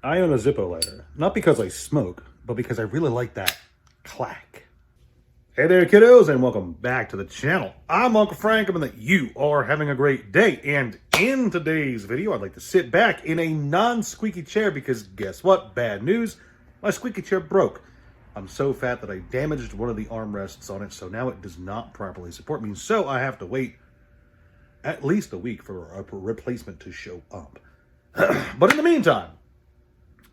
I own a Zippo lighter, not because I smoke, but because I really like that clack. Hey there, kiddos, and welcome back to the channel. I'm Uncle Frank, and that you are having a great day. And in today's video, I'd like to sit back in a non-squeaky chair because guess what? Bad news, my squeaky chair broke. I'm so fat that I damaged one of the armrests on it, so now it does not properly support me. So I have to wait at least a week for a replacement to show up. But in the meantime,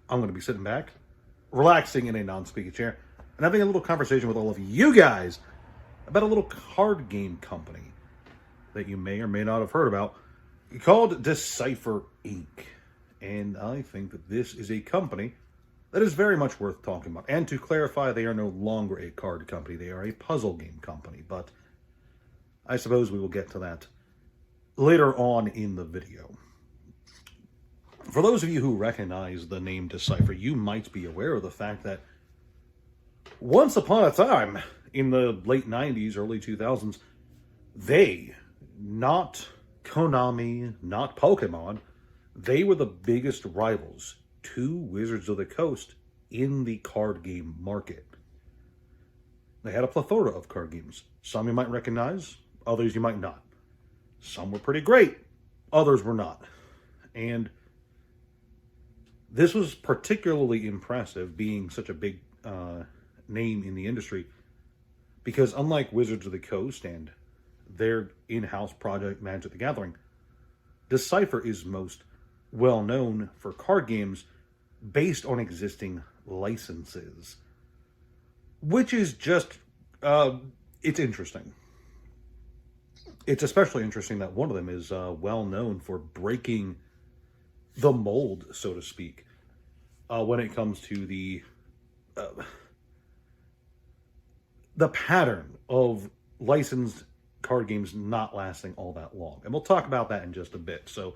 I'm going to be sitting back, relaxing in a non-squeaky chair, and having a little conversation with all of you guys about a little card game company that you may or may not have heard about called Decipher Inc. And I think that this is a company that is very much worth talking about. And to clarify, they are no longer a card company. They are a puzzle game company. But I suppose we will get to that later on in the video. For those of you who recognize the name Decipher, you might be aware of the fact that once upon a time, in the late 90s, early 2000s, they, not Konami, not Pokemon, they were the biggest rivals to Wizards of the Coast in the card game market. They had a plethora of card games. Some you might recognize, others you might not. Some were pretty great, others were not. And this was particularly impressive, being such a big name in the industry, because unlike Wizards of the Coast and their in-house project Magic the Gathering, Decipher is most well known for card games based on existing licenses, which is just, it's interesting. It's especially interesting that one of them is well known for breaking the mold, so to speak, when it comes to the pattern of licensed card games not lasting all that long. And we'll talk about that in just a bit. So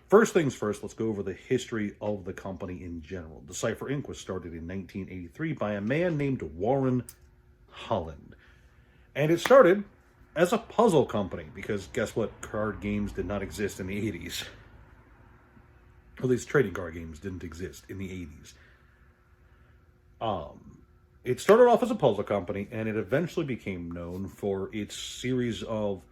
first things first, let's go over the history of the company in general. Decipher Inc. was started in 1983 by a man named Warren Holland. And it started as a puzzle company because guess what? Card games did not exist in the 80s. At least trading card games didn't exist in the 80s. It started off as a puzzle company, and it eventually became known for its series of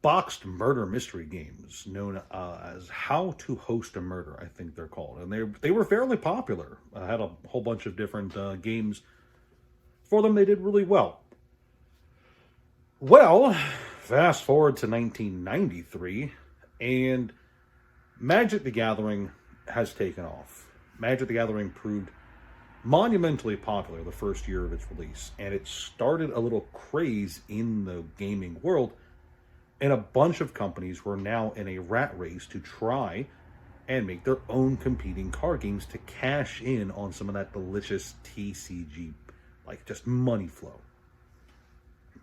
boxed murder mystery games known as How to Host a Murder, I think they're called. And they were fairly popular. I had a whole bunch of different games for them. They did really well. Well, fast forward to 1993, and Magic the Gathering has taken off. Magic the Gathering proved monumentally popular the first year of its release, and it started a little craze in the gaming world, and a bunch of companies were now in a rat race to try and make their own competing card games to cash in on some of that delicious TCG, like just money flow.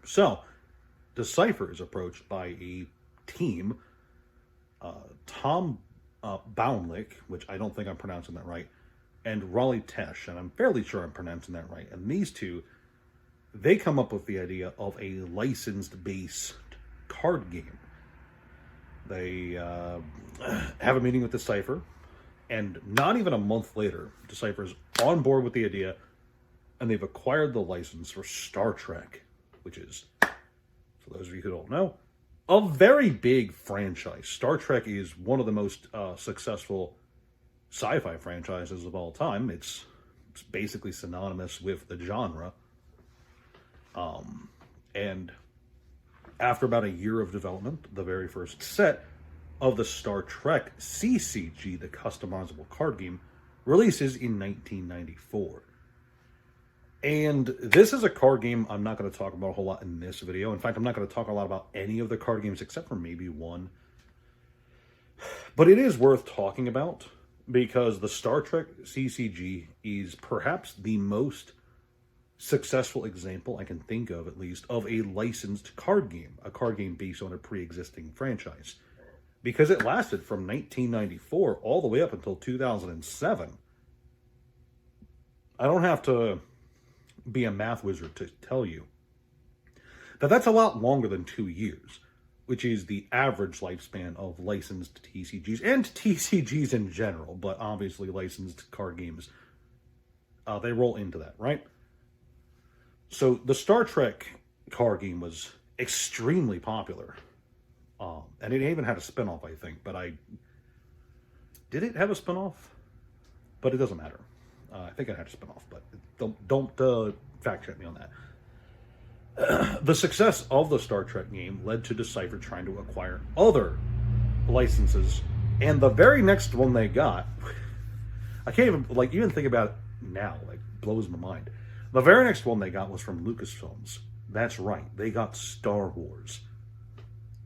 So, Decipher is approached by a team, Tom Boundlick, which I don't think I'm pronouncing that right, and Raleigh Tesh, and I'm fairly sure I'm pronouncing that right. And these two, they come up with the idea of a licensed-based card game. They have a meeting with Decipher, and not even a month later, Decipher's on board with the idea, and they've acquired the license for Star Trek, which is, for those of you who don't know, a very big franchise. Star Trek is one of the most successful sci-fi franchises of all time. It's basically synonymous with the genre. And after about a year of development, the very first set of the Star Trek CCG, the customizable card game, releases in 1994. And this is a card game I'm not going to talk about a whole lot in this video. In fact, I'm not going to talk a lot about any of the card games except for maybe one. But it is worth talking about because the Star Trek CCG is perhaps the most successful example I can think of, at least, of a licensed card game. A card game based on a pre-existing franchise. Because it lasted from 1994 all the way up until 2007. I don't have to be a math wizard to tell you that that's a lot longer than 2 years. which is the average lifespan of licensed TCGs and TCGs in general, but obviously licensed card games, they roll into that, right? So the Star Trek card game was extremely popular. And it even had a spinoff, I think, but did it have a spinoff? But it doesn't matter. I think it had a spinoff, but don't fact check me on that. The success of the Star Trek game led to Decipher trying to acquire other licenses, and the very next one they got, I can't even think about it now, blows my mind. The very next one they got was from Lucasfilms. That's right, they got Star Wars.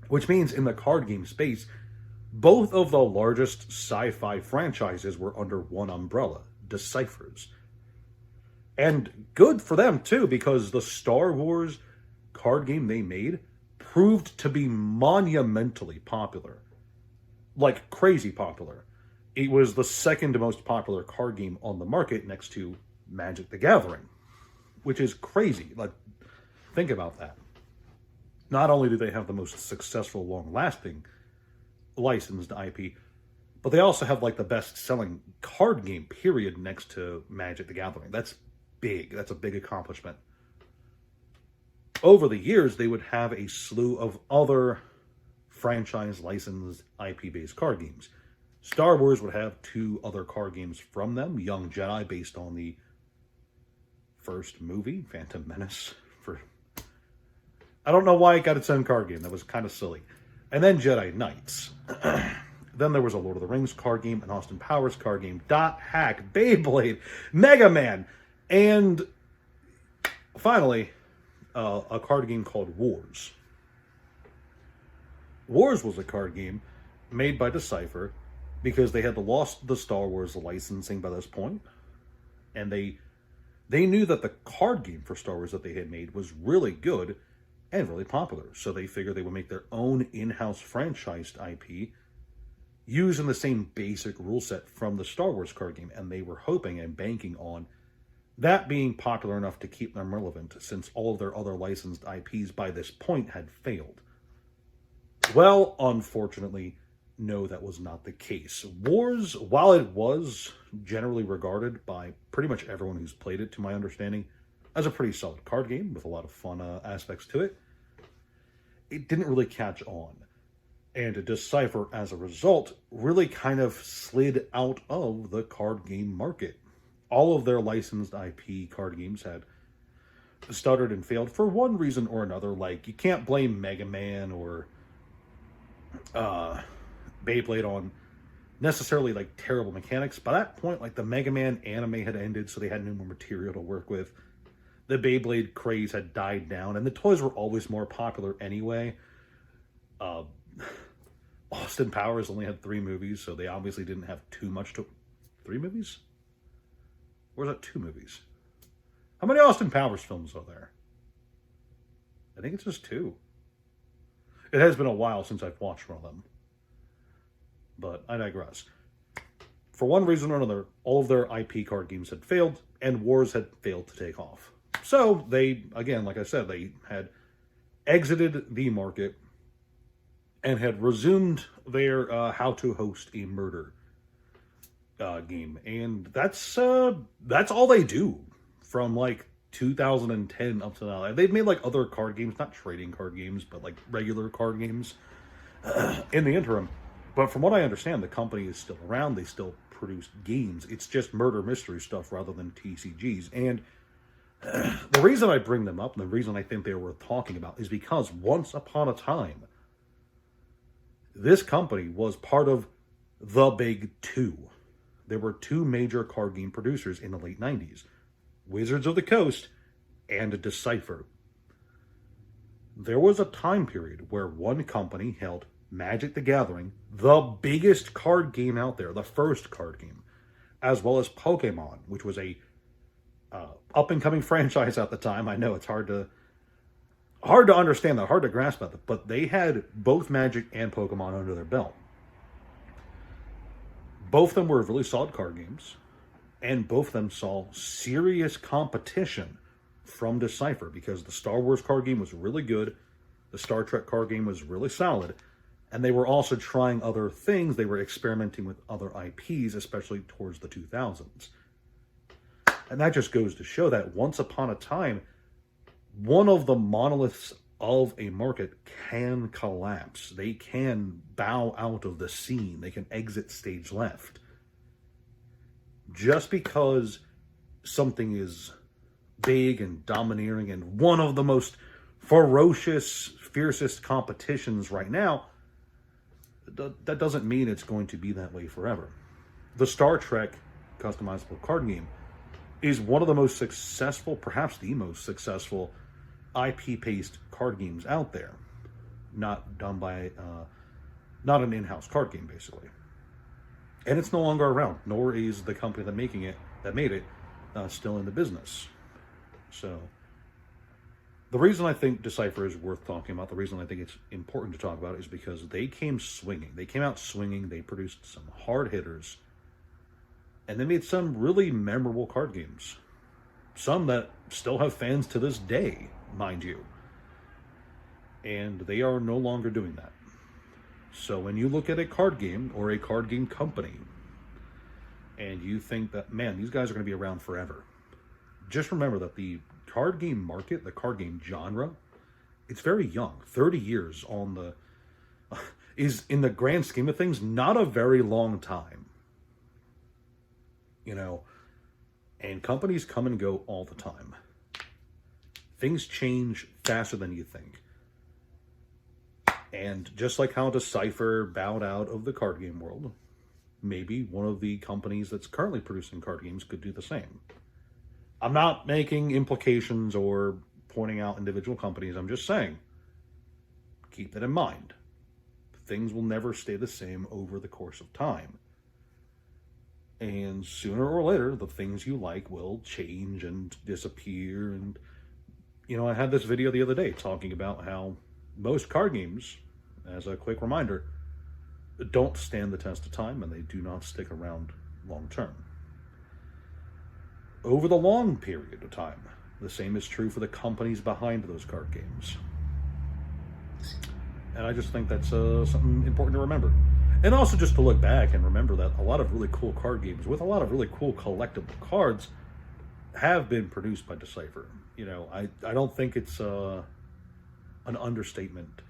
Which means in the card game space, both of the largest sci-fi franchises were under one umbrella, Decipher's. And good for them, too, because the Star Wars card game they made proved to be monumentally popular. Like, crazy popular. It was the second most popular card game on the market next to Magic the Gathering. Which is crazy. Think about that. Not only do they have the most successful, long-lasting licensed IP, but they also have, the best-selling card game, period, next to Magic the Gathering. That's big. That's a big accomplishment. Over the years, they would have a slew of other franchise licensed IP-based card games. Star Wars would have 2 other card games from them. Young Jedi, based on the first movie, Phantom Menace. I don't know why it got its own card game. That was kind of silly. And then Jedi Knights. Then there was a Lord of the Rings card game, an Austin Powers card game, Dot Hack, Beyblade, Mega Man, and finally, a card game called Wars. Wars was a card game made by Decipher because they had lost the Star Wars licensing by this point, and they knew that the card game for Star Wars that they had made was really good and really popular, so they figured they would make their own in-house franchised IP using the same basic rule set from the Star Wars card game, and they were hoping and banking on that being popular enough to keep them relevant, since all of their other licensed IPs by this point had failed. Well, unfortunately, no, that was not the case. Wars, while it was generally regarded by pretty much everyone who's played it, to my understanding, as a pretty solid card game with a lot of fun aspects to it, it didn't really catch on. And Decipher, as a result, really kind of slid out of the card game market. All of their licensed IP card games had stuttered and failed for one reason or another. You can't blame Mega Man or Beyblade on necessarily terrible mechanics. By that point, the Mega Man anime had ended, so they had no more material to work with. The Beyblade craze had died down, and the toys were always more popular anyway. Austin Powers only had 3 movies, so they obviously didn't have too much to... 3 movies? Or is that 2 movies? How many Austin Powers films are there? I think it's just 2. It has been a while since I've watched one of them. But I digress. For one reason or another, all of their IP card games had failed, and Wars had failed to take off. So they, again, like I said, they had exited the market and had resumed their how to host a murder game. And that's all they do from 2010 up to now. They've made other card games, not trading card games, but regular card games in the interim. But from what I understand, the company is still around. They still produce games. It's just murder mystery stuff rather than TCGs. And the reason I bring them up, and the reason I think they're worth talking about, is because once upon a time, this company was part of the Big Two. There were 2 major card game producers in the late 90s, Wizards of the Coast and Decipher. There was a time period where one company held Magic the Gathering, the biggest card game out there, the first card game, as well as Pokemon, which was a up-and-coming franchise at the time. I know it's hard to understand that, hard to grasp that, but they had both Magic and Pokemon under their belt. Both of them were really solid card games, and both of them saw serious competition from Decipher because the Star Wars card game was really good, The Star Trek card game was really solid. And they were also trying other things. They were experimenting with other IPs, especially towards the 2000s. And that just goes to show that once upon a time, one of the monoliths of a market can collapse. They can bow out of the scene. They can exit stage left. Just because something is big and domineering and one of the most ferocious, fiercest competitions right now, that doesn't mean it's going to be that way forever. The Star Trek customizable card game is one of the most successful, perhaps the most successful IP-based card games out there. Not done by, not an in-house card game, basically. And it's no longer around, nor is the company that made it, still in the business. So, the reason I think Decipher is worth talking about, the reason I think it's important to talk about is because they came swinging. They came out swinging. They produced some hard hitters. And they made some really memorable card games. Some that still have fans to this day, mind you. And they are no longer doing that. So when you look at a card game or a card game company and you think that, man, these guys are going to be around forever, just remember that the card game market, the card game genre, it's very young. 30 years on the is, in the grand scheme of things, not a very long time. You know, and companies come and go all the time. Things change faster than you think. And just like how Decipher bowed out of the card game world, maybe one of the companies that's currently producing card games could do the same. I'm not making implications or pointing out individual companies. I'm just saying, keep that in mind. Things will never stay the same over the course of time. And sooner or later, the things you like will change and disappear. And, you know, I had this video the other day talking about how most card games, as a quick reminder, don't stand the test of time and they do not stick around long term. Over the long period of time, the same is true for the companies behind those card games. And I just think that's something important to remember. And also just to look back and remember that a lot of really cool card games with a lot of really cool collectible cards have been produced by Decipher. You know, I don't think it's an understatement.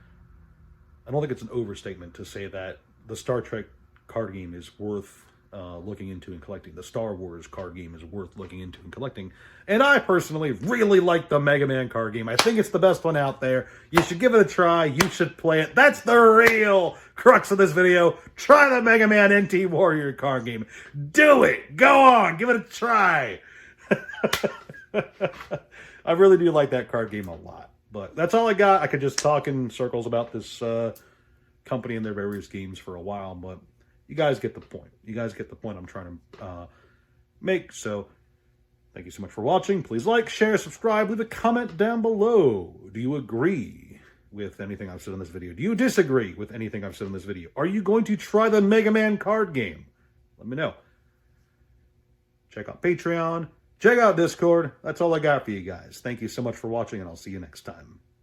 I don't think it's an overstatement to say that the Star Trek card game is worth looking into and collecting. The Star Wars card game is worth looking into and collecting. And I personally really like the Mega Man card game. I think it's the best one out there. You should give it a try. You should play it. That's the real crux of this video. Try the Mega Man NT Warrior card game. Do it. Go on. Give it a try. I really do like that card game a lot. But that's all I got. I could just talk in circles about this company and their various games for a while, but you guys get the point. You guys get the point I'm trying to make. So, thank you so much for watching. Please like, share, subscribe, leave a comment down below. Do you agree with anything I've said in this video? Do you disagree with anything I've said in this video? Are you going to try the Mega Man card game? Let me know. Check out Patreon. Check out Discord. That's all I got for you guys. Thank you so much for watching, and I'll see you next time.